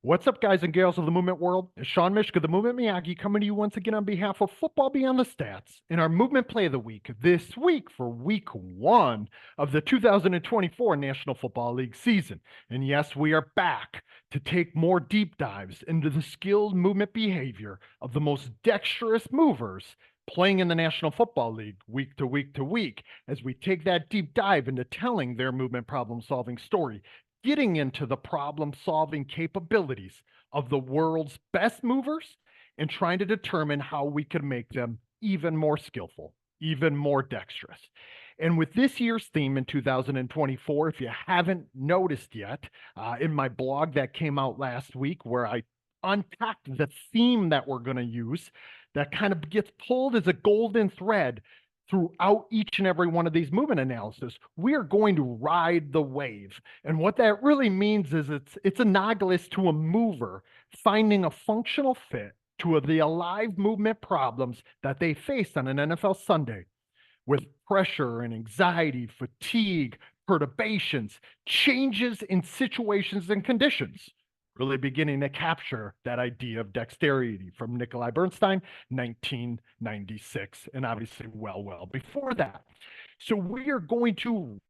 What's up, guys and gals of the movement world? It's Sean Mishka, the Movement Miyagi, coming to you once again on behalf of Football Beyond the Stats in our movement play of the week this week for week one of the 2024 National Football League season. And yes, we are back to take more deep dives into the skilled movement behavior of the most dexterous movers playing in the National Football League week to week to week as we take that deep dive into telling their movement problem solving story, getting into the problem solving capabilities of the world's best movers and trying to determine how we can make them even more skillful, even more dexterous. And with this year's theme in 2024, if you haven't noticed yet, in my blog that came out last week, where I unpacked the theme that we're going to use, that kind of gets pulled as a golden thread throughout each and every one of these movement analysis. We are going to ride the wave. And what that really means is it's analogous to a mover finding a functional fit to the alive movement problems that they face on an NFL Sunday with pressure and anxiety, fatigue, perturbations, changes in situations and conditions, really beginning to capture that idea of dexterity from Nikolai Bernstein, 1996, and obviously well before that. So we are going to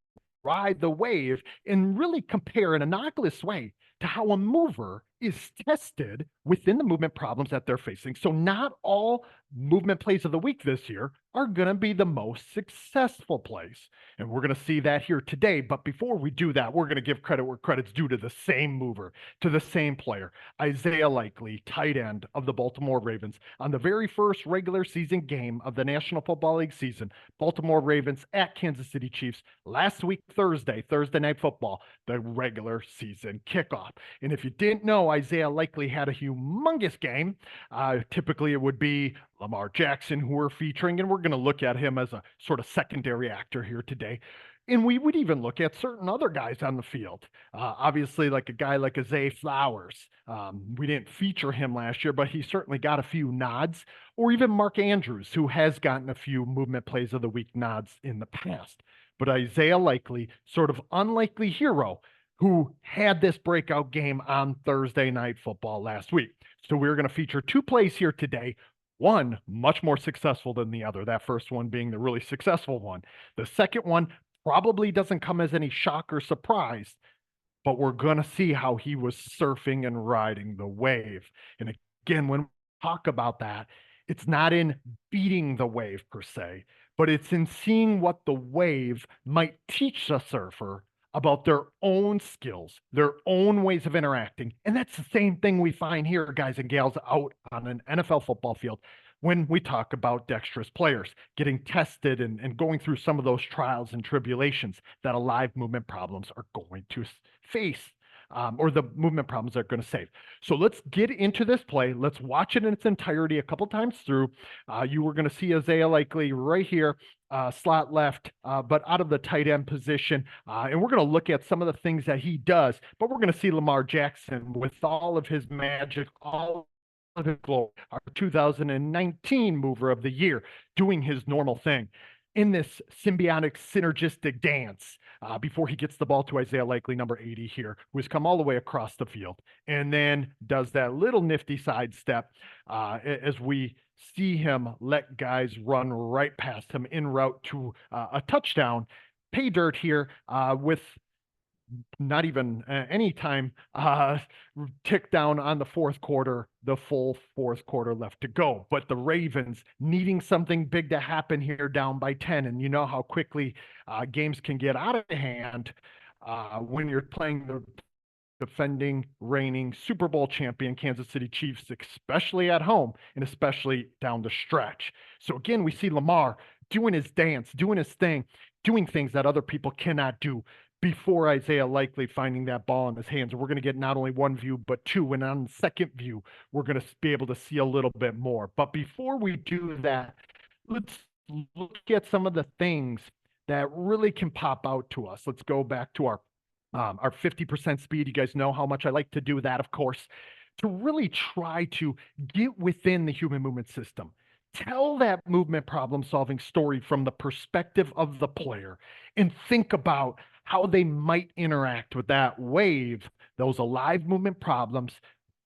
ride the wave and really compare in an analogous way to how a mover is tested within the movement problems that they're facing. So not all movement plays of the week this year are going to be the most successful plays. And we're going to see that here today. But before we do that, we're going to give credit where credit's due to the same mover, to the same player, Isaiah Likely, tight end of the Baltimore Ravens, on the very first regular season game of the National Football League season. Baltimore Ravens at Kansas City Chiefs last week, Thursday Night Football, the regular season kickoff. And if you didn't know, Isaiah Likely had a humongous game. Typically, it would be Lamar Jackson who we're featuring, and we're going to look at him as a sort of secondary actor here today. And we would even look at certain other guys on the field. Obviously, like a guy like Zay Flowers. We didn't feature him last year, but he certainly got a few nods. Or even Mark Andrews, who has gotten a few movement plays of the week nods in the past. But Isaiah Likely, sort of unlikely hero, who had this breakout game on Thursday Night Football last week. So we're going to feature two plays here today. One much more successful than the other, that first one being the really successful one. The second one probably doesn't come as any shock or surprise, but we're going to see how he was surfing and riding the wave. And again, when we talk about that, it's not in beating the wave per se, but it's in seeing what the wave might teach the surfer about their own skills, their own ways of interacting. And that's the same thing we find here, guys and gals, out on an NFL football field when we talk about dexterous players getting tested and going through some of those trials and tribulations that alive movement problems are going to face. Or the movement problems they're going to save. So let's get into this play. Let's watch it in its entirety a couple times through. You were going to see Isaiah Likely right here, slot left, but out of the tight end position. And we're going to look at some of the things that he does, but we're going to see Lamar Jackson with all of his magic, all of his glory, our 2019 mover of the year, doing his normal thing in this symbiotic, synergistic dance before he gets the ball to Isaiah Likely, number 80 here, who has come all the way across the field, and then does that little nifty sidestep as we see him let guys run right past him en route to a touchdown. Pay dirt here with not even any time tick down on the fourth quarter, the full fourth quarter left to go. But the Ravens needing something big to happen here, down by 10. And you know how quickly games can get out of hand when you're playing the defending, reigning Super Bowl champion Kansas City Chiefs, especially at home and especially down the stretch. So again, we see Lamar doing his dance, doing his thing, doing things that other people cannot do before Isaiah Likely finding that ball in his hands. We're going to get not only one view, but two. And on the second view, we're going to be able to see a little bit more. But before we do that, let's look at some of the things that really can pop out to us. Let's go back to our 50% speed. You guys know how much I like to do that, of course, to really try to get within the human movement system. Tell that movement problem solving story from the perspective of the player and think about how they might interact with that wave, those alive movement problems,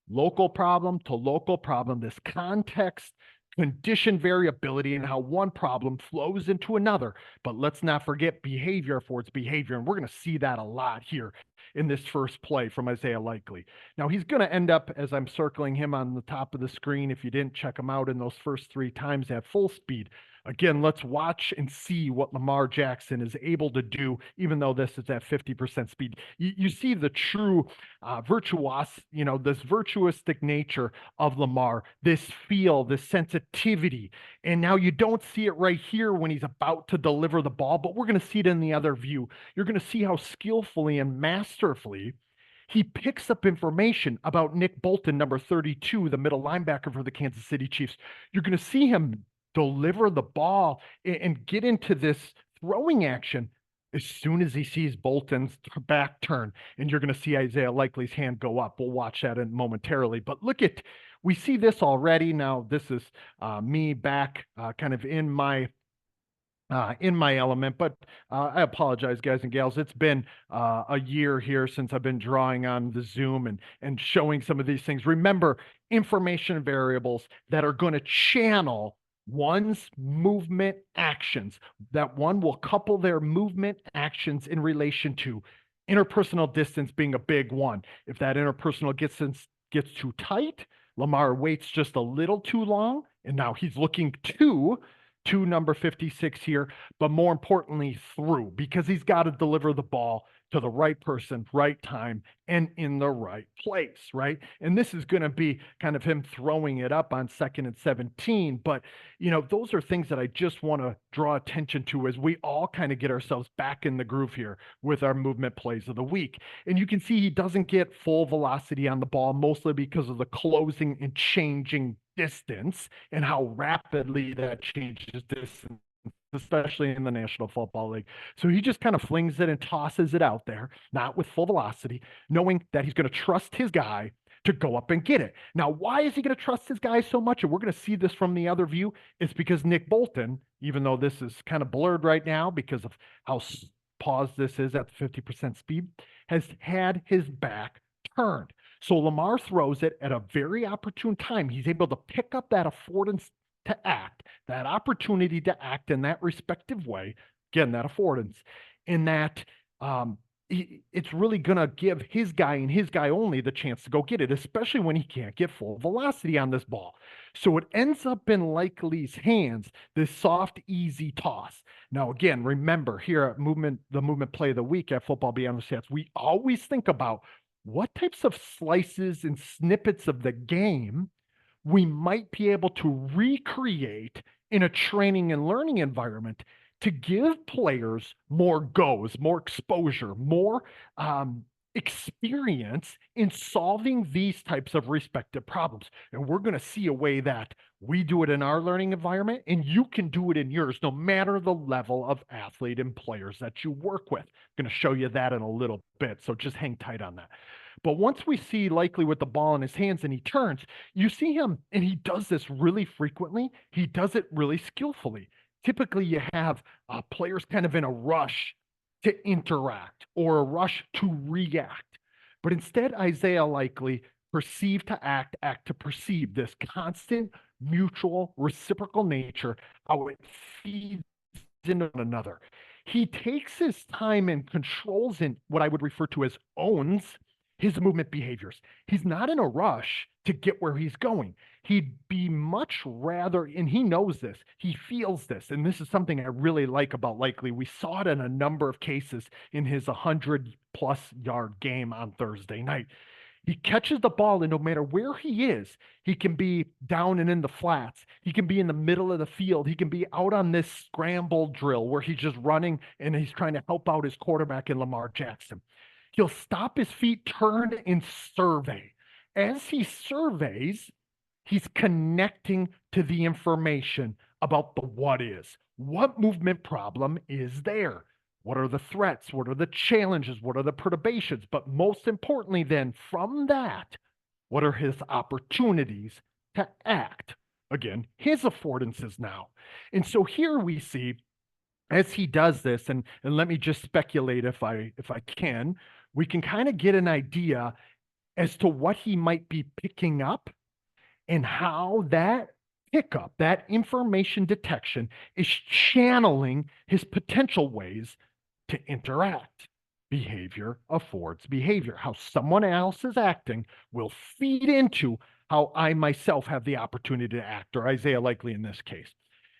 local problem to local problem, this context, condition variability, and how one problem flows into another. But let's not forget behavior for its behavior. And we're going to see that a lot here in this first play from Isaiah Likely. Now, he's going to end up, as I'm circling him on the top of the screen, if you didn't check him out in those first 3 times at full speed. Again, let's watch and see what Lamar Jackson is able to do, even though this is at 50% speed. You see the true this virtuistic nature of Lamar, this feel, this sensitivity. And now you don't see it right here when he's about to deliver the ball, but we're going to see it in the other view. You're going to see how skillfully and masterfully he picks up information about Nick Bolton, number 32, the middle linebacker for the Kansas City Chiefs. You're going to see him deliver the ball and get into this throwing action as soon as he sees Bolton's back turn. And you're going to see Isaiah Likely's hand go up. We'll watch that in momentarily. But we see this already. Now, this is me back kind of in my element, but I apologize, guys and gals. It's been a year here since I've been drawing on the Zoom and showing some of these things. Remember, information variables that are going to channel one's movement actions. That one will couple their movement actions in relation to interpersonal distance being a big one. If that interpersonal distance gets too tight, Lamar waits just a little too long, and now he's looking to number 56 here, but more importantly, through, because he's got to deliver the ball to the right person, right time, and in the right place, right? And this is going to be kind of him throwing it up on 2nd and 17. But, those are things that I just want to draw attention to as we all kind of get ourselves back in the groove here with our movement plays of the week. And you can see he doesn't get full velocity on the ball, mostly because of the closing and changing distance and how rapidly that changes distance, especially in the National Football League. So he just kind of flings it and tosses it out there, not with full velocity, knowing that he's going to trust his guy to go up and get it. Now, why is he going to trust his guy so much? And we're going to see this from the other view. It's because Nick Bolton, even though this is kind of blurred right now because of how paused this is at 50% speed, has had his back turned. So Lamar throws it at a very opportune time. He's able to pick up that affordance to act, that opportunity to act in that respective way. Again, that affordance, in that it's really going to give his guy and his guy only the chance to go get it, especially when he can't get full velocity on this ball. So it ends up in Likely's hands, this soft, easy toss. Now, again, remember here at the movement play of the week at Football Beyond the Stats, we always think about what types of slices and snippets of the game we might be able to recreate in a training and learning environment to give players more goes, more exposure, more experience in solving these types of respective problems. And we're going to see a way that we do it in our learning environment and you can do it in yours, no matter the level of athlete and players that you work with. I'm going to show you that in a little bit. So just hang tight on that. But once we see Likely with the ball in his hands and he turns, you see him, and he does this really frequently. He does it really skillfully. Typically, you have players kind of in a rush to interact or a rush to react. But instead, Isaiah Likely perceive to act, act to perceive, this constant mutual reciprocal nature, how it feeds into one another. He takes his time and controls in what I would refer to as owns his movement behaviors. He's not in a rush to get where he's going. He'd be much rather, and he knows this, he feels this, and this is something I really like about Likely. We saw it in a number of cases in his 100+ yard game on Thursday night. He catches the ball, and no matter where he is, he can be down and in the flats. He can be in the middle of the field. He can be out on this scramble drill where he's just running and he's trying to help out his quarterback in Lamar Jackson. He'll stop his feet, turn, and survey. As he surveys, he's connecting to the information about the what is. What movement problem is there? What are the threats? What are the challenges? What are the perturbations? But most importantly, then, from that, what are his opportunities to act? Again, his affordances now. And so here we see, as he does this, and let me just speculate if I can, we can kind of get an idea as to what he might be picking up and how that pickup, that information detection, is channeling his potential ways to interact. Behavior affords behavior. How someone else is acting will feed into how I myself have the opportunity to act, or Isaiah Likely in this case.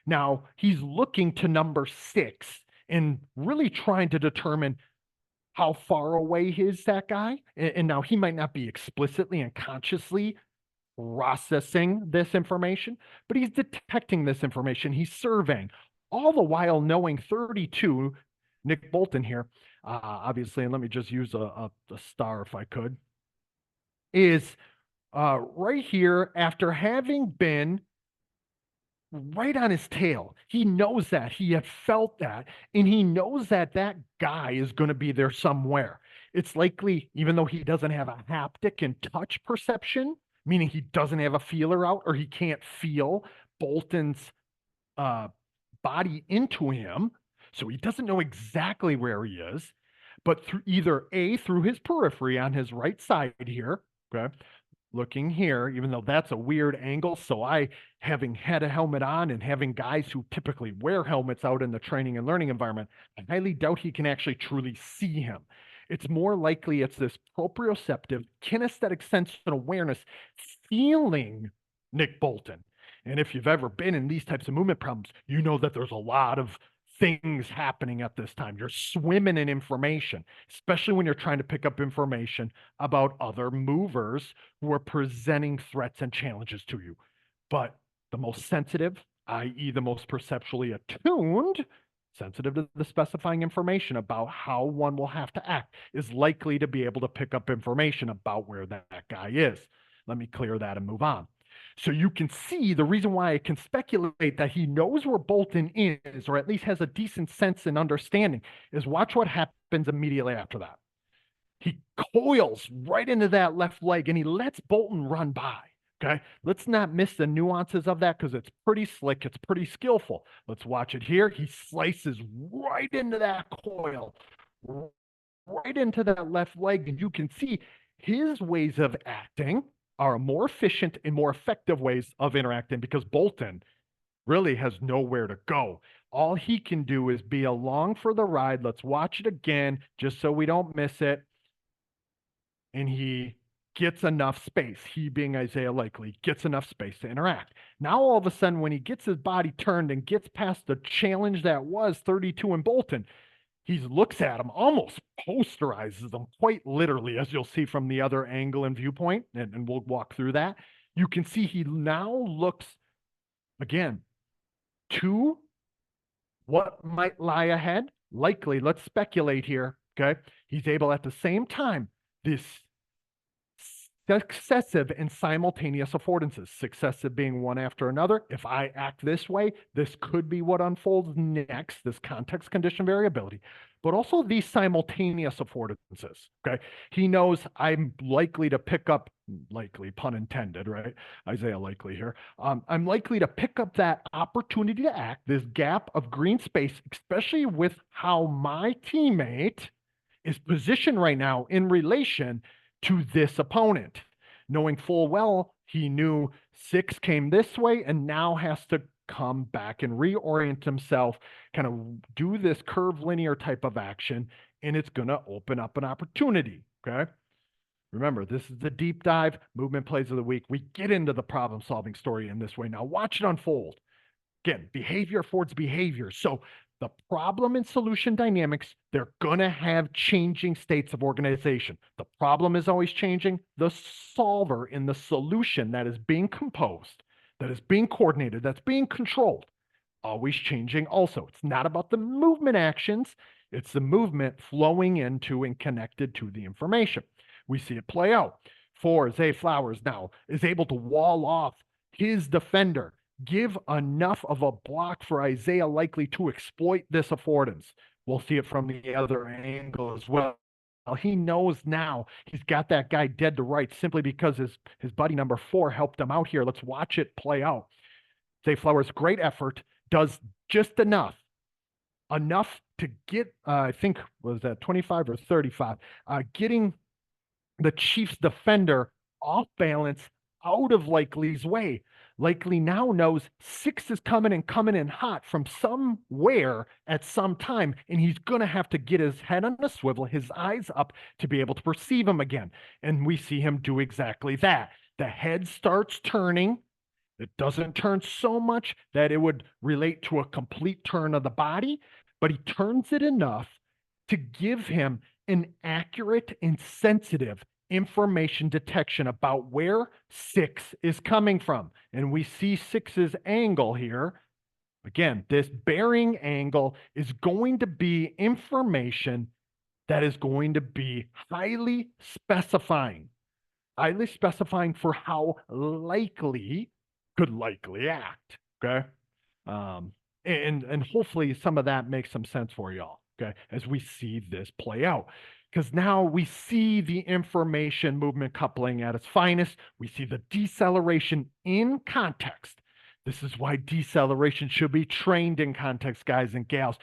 Now, he's looking to number 6 and really trying to determine how far away is that guy. And now he might not be explicitly and consciously processing this information, but he's detecting this information. He's surveying, all the while knowing 32, Nick Bolton here, obviously, and let me just use a star if I could, is right here after having been right on his tail. He knows that. He had felt that. And he knows that that guy is going to be there somewhere. It's likely, even though he doesn't have a haptic and touch perception, meaning he doesn't have a feeler out or he can't feel Bolton's uh, body into him. So he doesn't know exactly where he is, but through either A, through his periphery on his right side here, okay, looking here, even though that's a weird angle. So I, having had a helmet on and having guys who typically wear helmets out in the training and learning environment, I highly doubt he can actually truly see him. It's more likely it's this proprioceptive, kinesthetic sense and awareness feeling Nick Bolton. And if you've ever been in these types of movement problems, you know that there's a lot of things happening at this time. You're swimming in information, especially when you're trying to pick up information about other movers who are presenting threats and challenges to you. But the most sensitive, i.e., the most perceptually attuned, sensitive to the specifying information about how one will have to act, is likely to be able to pick up information about where that guy is. Let me clear that and move on. So you can see the reason why I can speculate that he knows where Bolton is, or at least has a decent sense and understanding, is watch what happens immediately after that. He coils right into that left leg and he lets Bolton run by. Okay. Let's not miss the nuances of that because it's pretty slick. It's pretty skillful. Let's watch it here. He slices right into that coil, right into that left leg. And you can see his ways of acting are more efficient and more effective ways of interacting because Bolton really has nowhere to go. All he can do is be along for the ride. Let's watch it again just so we don't miss it. And he gets enough space. He, being Isaiah Likely, gets enough space to interact. Now, all of a sudden, when he gets his body turned and gets past the challenge that was 32 and Bolton, he looks at him, almost posterizes them quite literally, as you'll see from the other angle and viewpoint, and we'll walk through that. You can see he now looks, again, to what might lie ahead. Likely, let's speculate here, okay? He's able at the same time, this successive and simultaneous affordances, successive being one after another. If I act this way, this could be what unfolds next, this context condition variability, but also these simultaneous affordances, okay? He knows I'm likely to pick up, likely, pun intended, right? Isaiah Likely here. I'm likely to pick up that opportunity to act, this gap of green space, especially with how my teammate is positioned right now in relation to this opponent, knowing full well he knew 6 came this way and now has to come back and reorient himself, kind of do this curvilinear type of action, and it's going to open up an opportunity, okay? Remember, this is the deep dive movement plays of the week. We get into the problem-solving story in this way. Now watch it unfold. Again, behavior affords behavior. So the problem and solution dynamics, they're going to have changing states of organization. The problem is always changing. The solver in the solution that is being composed, that is being coordinated, that's being controlled, always changing also. It's not about the movement actions. It's the movement flowing into and connected to the information. We see it play out. 4, Zay Flowers now is able to wall off his defender, give enough of a block for Isaiah Likely to exploit this affordance. We'll see it from the other angle as well. He knows now he's got that guy dead to rights simply because his buddy number 4 helped him out here. Let's watch it play out. Zay Flowers, great effort, does just enough to get, I think, was that 25 or 35, getting the Chiefs defender off balance out of Likely's way. Likely now knows 6 is coming and coming in hot from somewhere at some time, and he's going to have to get his head on a swivel, his eyes up to be able to perceive him again. And we see him do exactly that. The head starts turning. It doesn't turn so much that it would relate to a complete turn of the body, but he turns it enough to give him an accurate and sensitive information detection about where 6 is coming from. And we see 6's angle here. Again, this bearing angle is going to be information that is going to be highly specifying for how likely could likely act. Okay. Um, and hopefully some of that makes some sense for y'all. Okay. As we see this play out. Because now we see the information movement coupling at its finest. We see the deceleration in context. This is why deceleration should be trained in context, guys and gals.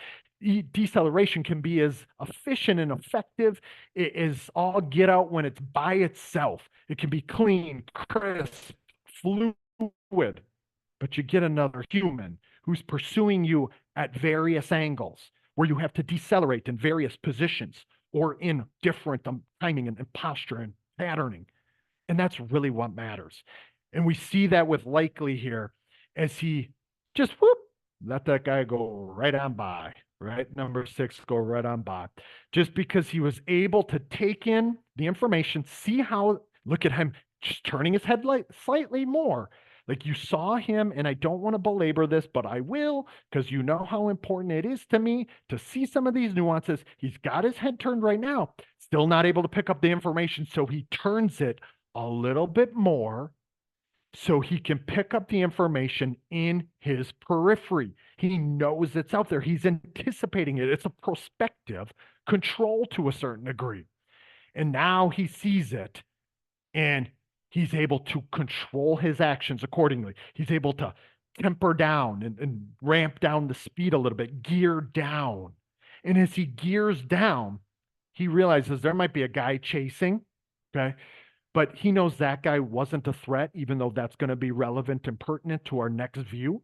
Deceleration can be as efficient and effective as all get out when it's by itself. It can be clean, crisp, fluid, but you get another human who's pursuing you at various angles where you have to decelerate in various positions or in different timing and posture and patterning. And that's really what matters. And we see that with Likely here as he just let that guy go right on by, right? Number 6 go right on by. Just because he was able to take in the information, see how, look at him just turning his head slightly more. Like you saw him, and I don't want to belabor this, but I will, because you know how important it is to me to see some of these nuances. He's got his head turned right now, still not able to pick up the information, so he turns it a little bit more so he can pick up the information in his periphery. He knows it's out there. He's anticipating it. It's a prospective control to a certain degree. And now he sees it and he's able to control his actions accordingly. He's able to temper down and ramp down the speed a little bit, gear down. And as he gears down, he realizes there might be a guy chasing, okay? But he knows that guy wasn't a threat, even though that's going to be relevant and pertinent to our next view.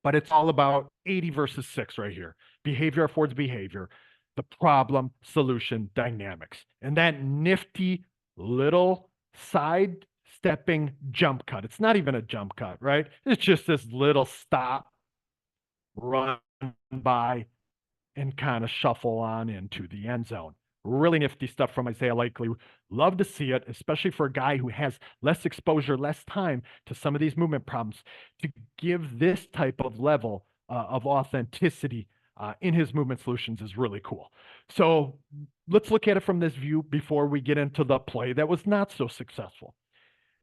But it's all about 80 versus 6 right here. Behavior affords behavior, the problem solution dynamics. And that nifty little side stepping jump cut. It's not even a jump cut, right? It's just this little stop, run by, and kind of shuffle on into the end zone. Really nifty stuff from Isaiah Likely. Love to see it, especially for a guy who has less exposure, less time to some of these movement problems, to give this type of level of authenticity in his movement solutions is really cool. So let's look at it from this view before we get into the play that was not so successful.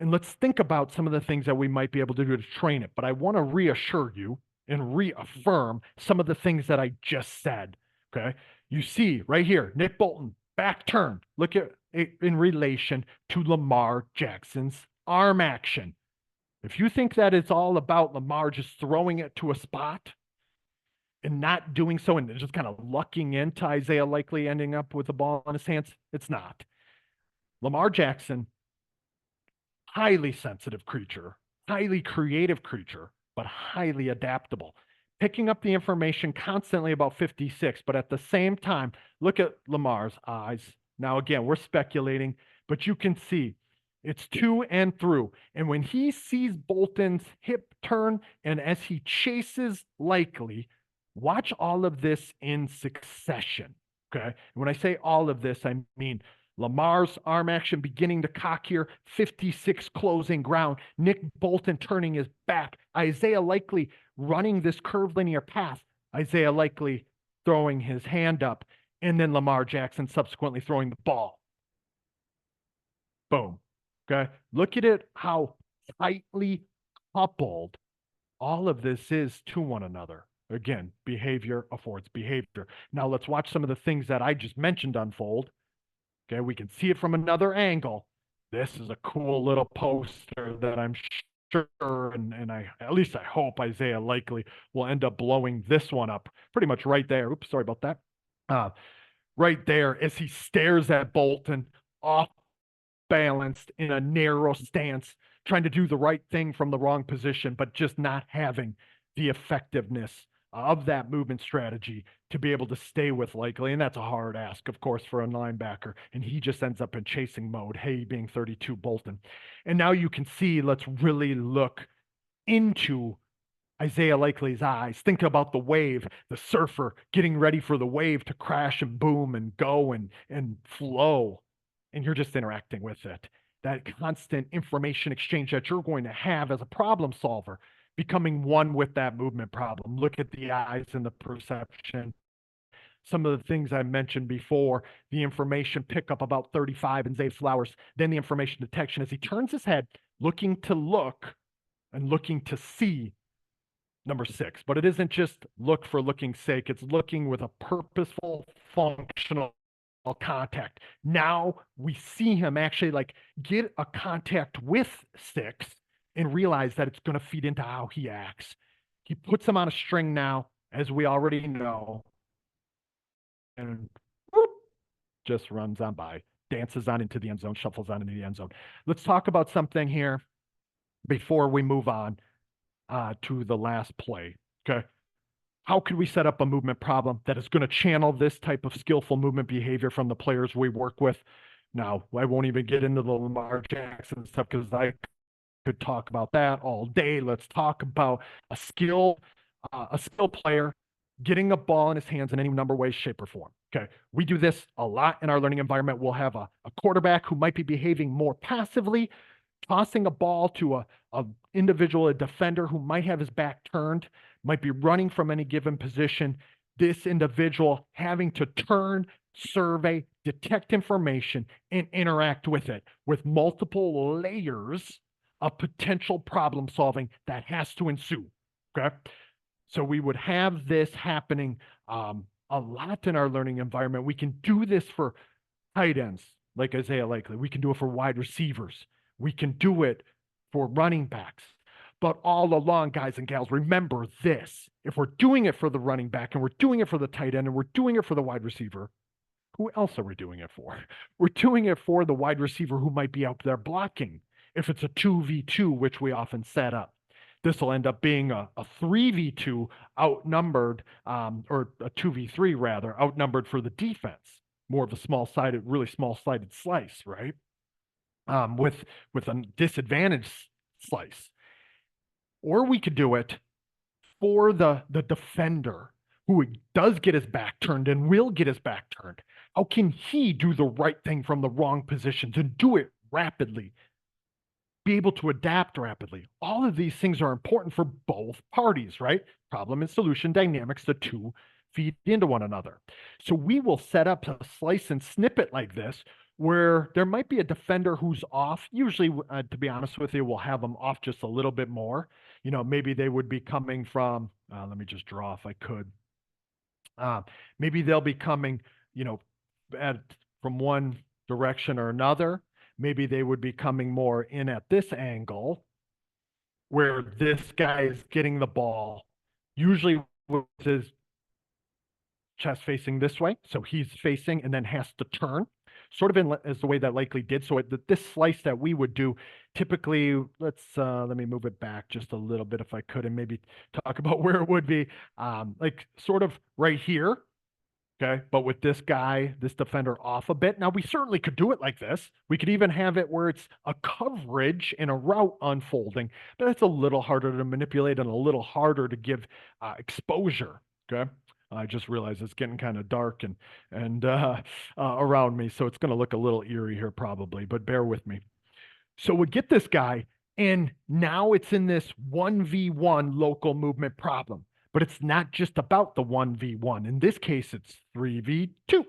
And let's think about some of the things that we might be able to do to train it. But I want to reassure you and reaffirm some of the things that I just said. Okay. You see right here, Nick Bolton, back turn. Look at it in relation to Lamar Jackson's arm action. If you think that it's all about Lamar just throwing it to a spot and not doing so and just kind of lucking into Isaiah Likely ending up with the ball in his hands, it's not. Lamar Jackson, highly sensitive creature, highly creative creature, but highly adaptable, picking up the information constantly about 56. But at the same time, look at Lamar's eyes. Now, again, we're speculating, but you can see it's to and through. And when he sees Bolton's hip turn and as he chases Likely, watch all of this in succession. Okay. And when I say all of this, I mean Lamar's arm action beginning to cock here, 56 closing ground, Nick Bolton turning his back, Isaiah Likely running this curved linear path, Isaiah Likely throwing his hand up, and then Lamar Jackson subsequently throwing the ball. Boom. Okay. Look at it, how tightly coupled all of this is to one another. Again, behavior affords behavior. Now let's watch some of the things that I just mentioned unfold. Okay, we can see it from another angle. This is a cool little poster that I'm sure, and I at least I hope Isaiah Likely will end up blowing this one up pretty much right there. Oops, sorry about that. Right there as he stares at Bolton off ill-balanced in a narrow stance, trying to do the right thing from the wrong position, but just not having the effectiveness of that movement strategy to be able to stay with likely. And that's a hard ask, of course, for a linebacker. And he just ends up in chasing mode, hey, being 32 Bolton. And now you can see, let's really look into Isaiah Likely's eyes. Think about the wave, the surfer getting ready for the wave to crash and boom and go and flow. And you're just interacting with it. That constant information exchange that you're going to have as a problem solver, becoming one with that movement problem. Look at the eyes and the perception. Some of the things I mentioned before, the information pickup about 35 and Zay Flowers, then the information detection as he turns his head, looking to look and looking to see number 6. But it isn't just look for looking's sake. It's looking with a purposeful, functional contact. Now we see him actually like get a contact with 6 and realize that it's going to feed into how he acts. He puts him on a string now, as we already know, and whoop, just runs on by, dances on into the end zone, shuffles on into the end zone. Let's talk about something here before we move on to the last play. Okay. How could we set up a movement problem that is going to channel this type of skillful movement behavior from the players we work with? Now, I won't even get into the Lamar Jackson stuff because I could talk about that all day. Let's talk about a skill player getting a ball in his hands in any number of ways, shape, or form. Okay. We do this a lot in our learning environment. We'll have a quarterback who might be behaving more passively, tossing a ball to a individual, a defender who might have his back turned, might be running from any given position. This individual having to turn, survey, detect information, and interact with it with multiple layers of potential problem solving that has to ensue. Okay. So we would have this happening a lot in our learning environment. We can do this for tight ends, like Isaiah Likely. We can do it for wide receivers. We can do it for running backs. But all along, guys and gals, remember this. If we're doing it for the running back and we're doing it for the tight end and we're doing it for the wide receiver, who else are we doing it for? We're doing it for the wide receiver who might be out there blocking. If it's a 2v2, which we often set up, this will end up being a 3v2 outnumbered, or a 2v3 rather, outnumbered for the defense. More of a small-sided, really small-sided slice, right? With a disadvantaged slice. Or we could do it for the defender who does get his back turned and will get his back turned. How can he do the right thing from the wrong positions and do it rapidly? Be able to adapt rapidly. All of these things are important for both parties, right? Problem and solution dynamics, the two feed into one another. So we will set up a slice and snippet like this where there might be a defender who's off. Usually, to be honest with you, we'll have them off just a little bit more. You know, maybe they would be coming from, let me just draw if I could. Maybe they'll be coming, you know, from one direction or another. Maybe they would be coming more in at this angle where this guy is getting the ball, usually with his chest facing this way. So he's facing and then has to turn, sort of in as the way that Likely did. So this slice that we would do typically, let me move it back just a little bit if I could, and maybe talk about where it would be, like sort of right here. Okay. But with this guy, this defender off a bit. Now, we certainly could do it like this. We could even have it where it's a coverage and a route unfolding, but it's a little harder to manipulate and a little harder to give exposure. Okay. I just realized it's getting kind of dark and around me. So it's going to look a little eerie here probably, but bear with me. So we get this guy, and now it's in this 1v1 local movement problem. But it's not just about the 1v1. In this case, it's 3v2,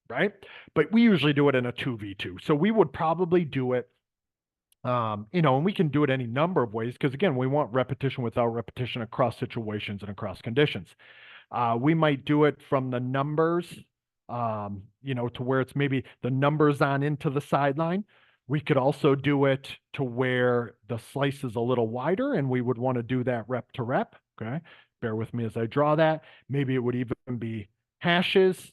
right? But we usually do it in a 2v2. So we would probably do it, you know, and we can do it any number of ways because, again, we want repetition without repetition across situations and across conditions. We might do it from the numbers, you know, to where it's maybe the numbers on into the sideline. We could also do it to where the slice is a little wider, and we would want to do that rep to rep, okay? Bear with me as I draw that. Maybe it would even be hashes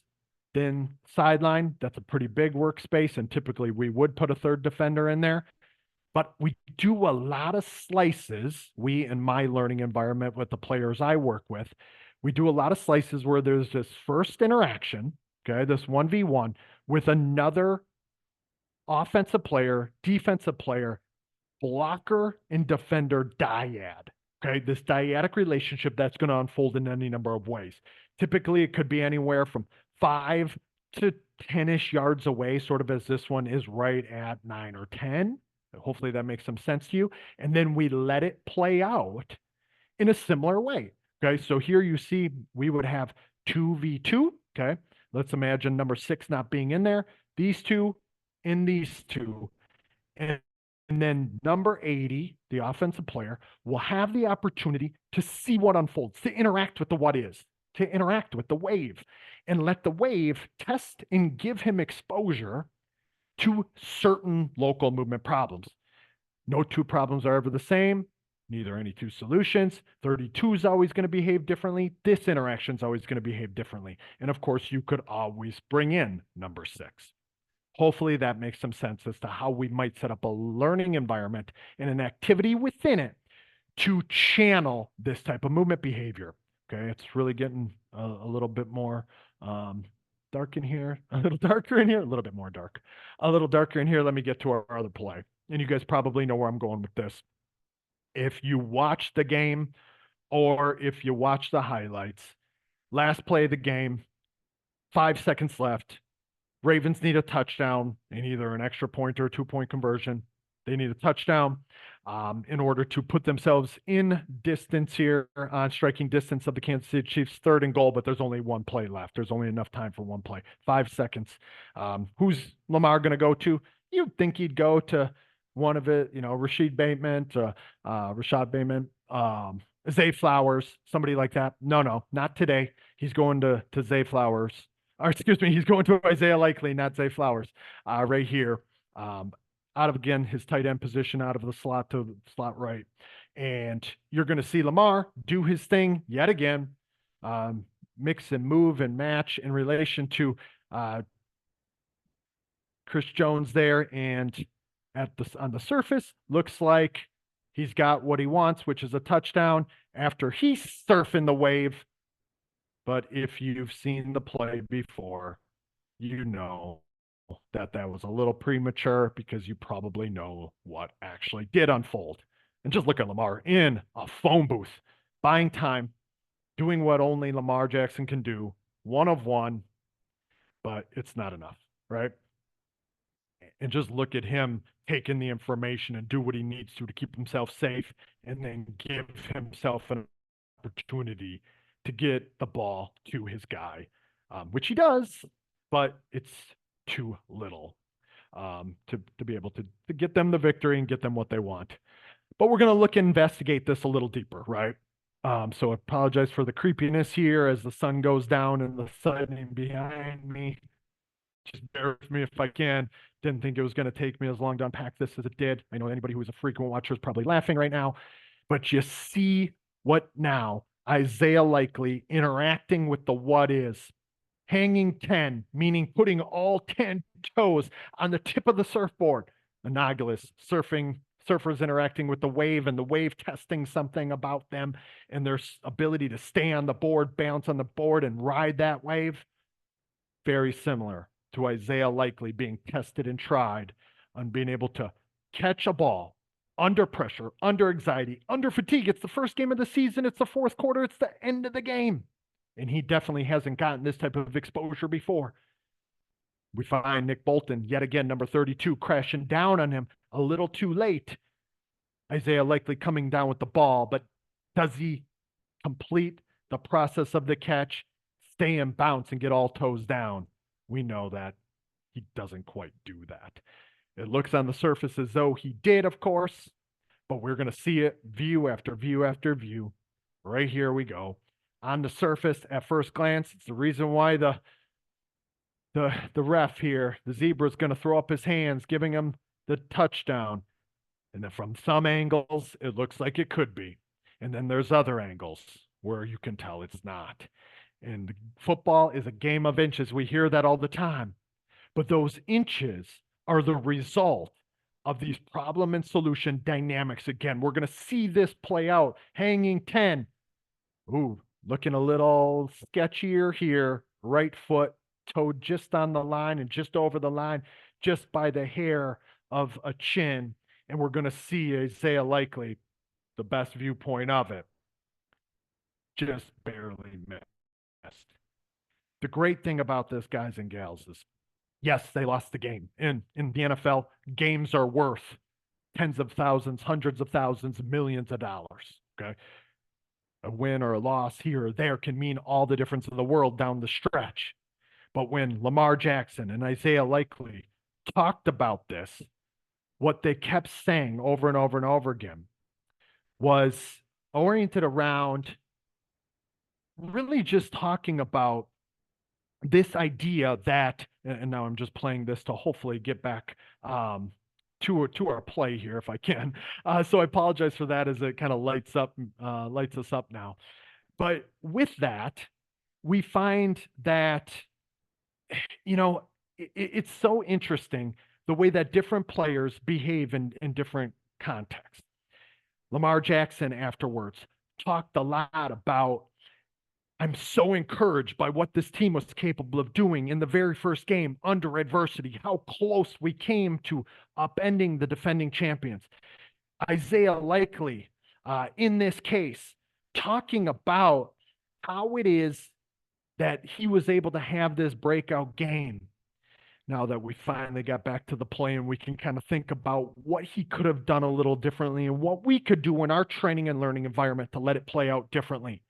Then sideline, that's a pretty big workspace, and typically we would put a third defender in there. But we do a lot of slices. We, in my learning environment with the players I work with, we do a lot of slices where there's this first interaction, okay, this 1v1 with another offensive player, defensive player, blocker, and defender dyad. Okay, this dyadic relationship that's going to unfold in any number of ways. Typically, it could be anywhere from 5 to 10-ish yards away, sort of as this one is right at 9 or 10. Hopefully that makes some sense to you. And then we let it play out in a similar way. Okay, so here you see we would have 2v2. Okay, let's imagine number 6 not being in there. These two and these two. And then number 80, the offensive player, will have the opportunity to see what unfolds, to interact with the what is, to interact with the wave, and let the wave test and give him exposure to certain local movement problems. No two problems are ever the same, neither any two solutions. 32 is always going to behave differently. This interaction is always going to behave differently. And of course, you could always bring in number 6. Hopefully that makes some sense as to how we might set up a learning environment and an activity within it to channel this type of movement behavior. Okay, it's really getting a little bit more dark in here, a little darker in here, a little bit more dark, a little darker in here. Let me get to our other play. And you guys probably know where I'm going with this. If you watch the game or if you watch the highlights, last play of the game, 5 seconds left, Ravens need a touchdown in either an extra point or a 2-point conversion. They need a touchdown in order to put themselves in distance here, on striking distance of the Kansas City Chiefs, 3rd and goal, but there's only one play left. There's only enough time for one play. 5 seconds. Who's Lamar going to go to? You'd think he'd go to one of it, Rashad Bateman, Zay Flowers, somebody like that. No, not today. He's going to Zay Flowers. Or excuse me, he's going to Isaiah Likely, not Zay Flowers, right here. Out of, again, his tight end position, out of the slot to slot right. And you're going to see Lamar do his thing yet again, mix and move and match in relation to Chris Jones there. And on the surface, looks like he's got what he wants, which is a touchdown after he's surfing the wave. But if you've seen the play before, you know that was a little premature because you probably know what actually did unfold. And just look at Lamar in a phone booth, buying time, doing what only Lamar Jackson can do, 1 of 1, but it's not enough, right? And just look at him taking the information and do what he needs to keep himself safe and then give himself an opportunity to get the ball to his guy, which he does, but it's too little to be able to get them the victory and get them what they want. But we're going to look and investigate this a little deeper, right? So I apologize for the creepiness here as the sun goes down and the sun behind me. Just bear with me if I can. Didn't think it was going to take me as long to unpack this as it did. I know anybody who is a frequent watcher is probably laughing right now, but you see what now? Isaiah Likely interacting with the what is, hanging 10, meaning putting all 10 toes on the tip of the surfboard. Analogous, surfers interacting with the wave and the wave testing something about them and their ability to stay on the board, bounce on the board and ride that wave. Very similar to Isaiah Likely being tested and tried on being able to catch a ball under pressure, under anxiety, under fatigue. It's the first game of the season. It's the 4th quarter. It's the end of the game. And he definitely hasn't gotten this type of exposure before. We find Nick Bolton, yet again, number 32, crashing down on him a little too late. Isaiah Likely coming down with the ball, but does he complete the process of the catch, stay and bounce and get all toes down? We know that he doesn't quite do that. It looks on the surface as though he did, of course, but we're going to see it view after view after view. Right here we go. On the surface, at first glance, it's the reason why the ref here, the zebra, is going to throw up his hands, giving him the touchdown. And then from some angles, it looks like it could be. And then there's other angles where you can tell it's not. And football is a game of inches. We hear that all the time. But those inches are the result of these problem and solution dynamics. Again, we're going to see this play out. Hanging 10. Ooh, looking a little sketchier here. Right foot, toe just on the line and just over the line, just by the hair of a chin. And we're going to see Isaiah Likely, the best viewpoint of it, just barely missed. The great thing about this, guys and gals, is yes, they lost the game. In the NFL, games are worth tens of thousands, hundreds of thousands, millions of dollars. Okay. A win or a loss here or there can mean all the difference in the world down the stretch. But when Lamar Jackson and Isaiah Likely talked about this, what they kept saying over and over and over again was oriented around really just talking about this idea that, and now I'm just playing this to hopefully get back to our play here if I can. So I apologize for that as it kind of lights us up now. But with that, we find that it's so interesting the way that different players behave in different contexts. Lamar Jackson afterwards talked a lot about, I'm so encouraged by what this team was capable of doing in the very first game under adversity, how close we came to upending the defending champions. Isaiah Likely, in this case, talking about how it is that he was able to have this breakout game. Now that we finally got back to the play and we can kind of think about what he could have done a little differently and what we could do in our training and learning environment to let it play out differently.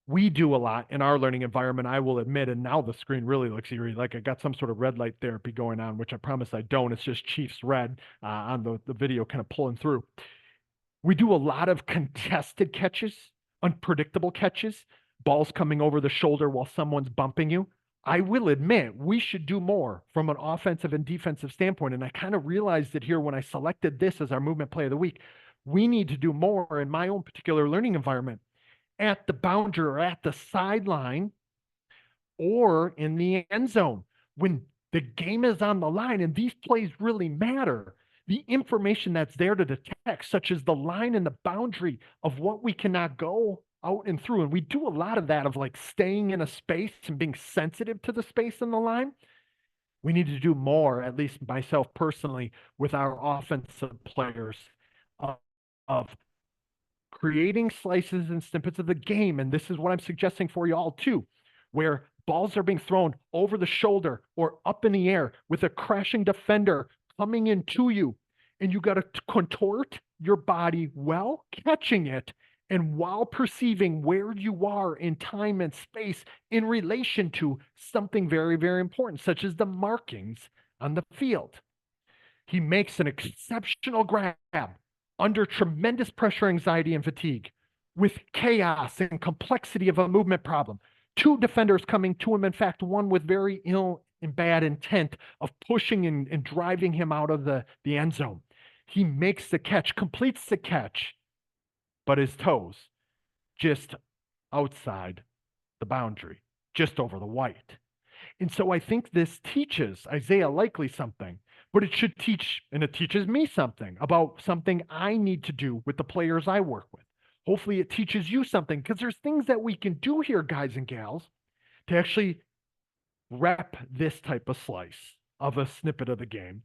We do a lot in our learning environment, I will admit, and now the screen really looks eerie, like I got some sort of red light therapy going on, which I promise I don't. It's just Chiefs red on the video kind of pulling through. We do a lot of contested catches, unpredictable catches, balls coming over the shoulder while someone's bumping you. I will admit we should do more from an offensive and defensive standpoint. And I kind of realized it here when I selected this as our movement play of the week. We need to do more in my own particular learning environment at the boundary or at the sideline or in the end zone when the game is on the line and these plays really matter. The information that's there to detect, such as the line and the boundary of what we cannot go out and through. And we do a lot of that, of like staying in a space and being sensitive to the space in the line. We need to do more, at least myself personally, with our offensive players of creating slices and snippets of the game. And this is what I'm suggesting for you all too, where balls are being thrown over the shoulder or up in the air with a crashing defender coming into you. And you got to contort your body while catching it and while perceiving where you are in time and space in relation to something very, very important, such as the markings on the field. He makes an exceptional grab under tremendous pressure, anxiety, and fatigue, with chaos and complexity of a movement problem. Two defenders coming to him, in fact, one with very ill and bad intent of pushing and driving him out of the end zone. He makes the catch, completes the catch, but his toes just outside the boundary, just over the white. And so I think this teaches Isaiah Likely something, but it should teach, and it teaches me something about something I need to do with the players I work with. Hopefully it teaches you something, because there's things that we can do here, guys and gals, to actually rep this type of slice of a snippet of the game,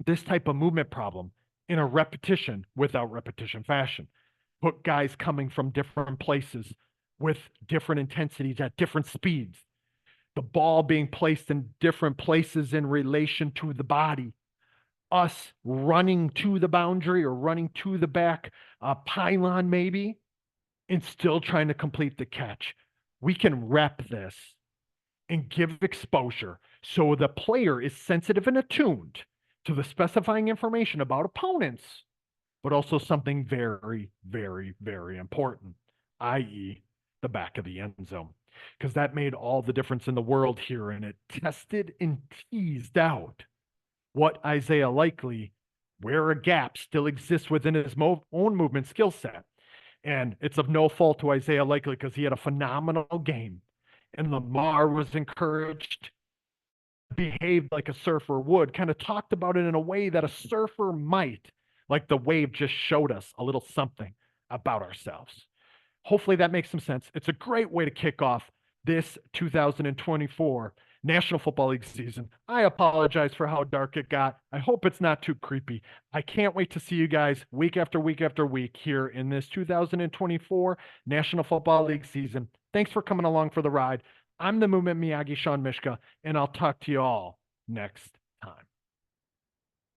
this type of movement problem in a repetition without repetition fashion. Put guys coming from different places with different intensities at different speeds. The ball being placed in different places in relation to the body. Us running to the boundary or running to the back pylon maybe, and still trying to complete the catch. We can rep this and give exposure so the player is sensitive and attuned to the specifying information about opponents, but also something very, very, very important, i.e. the back of the end zone. Because that made all the difference in the world here, and it tested and teased out what Isaiah Likely, where a gap still exists within his own movement skill set. And it's of no fault to Isaiah Likely because he had a phenomenal game. And Lamar was encouraged, behaved like a surfer would, kind of talked about it in a way that a surfer might, like the wave just showed us a little something about ourselves. Hopefully that makes some sense. It's a great way to kick off this 2024 National Football League season. I apologize for how dark it got. I hope it's not too creepy. I can't wait to see you guys week after week after week here in this 2024 National Football League season. Thanks for coming along for the ride. I'm the Movement Miyagi, Sean Mishka, and I'll talk to you all next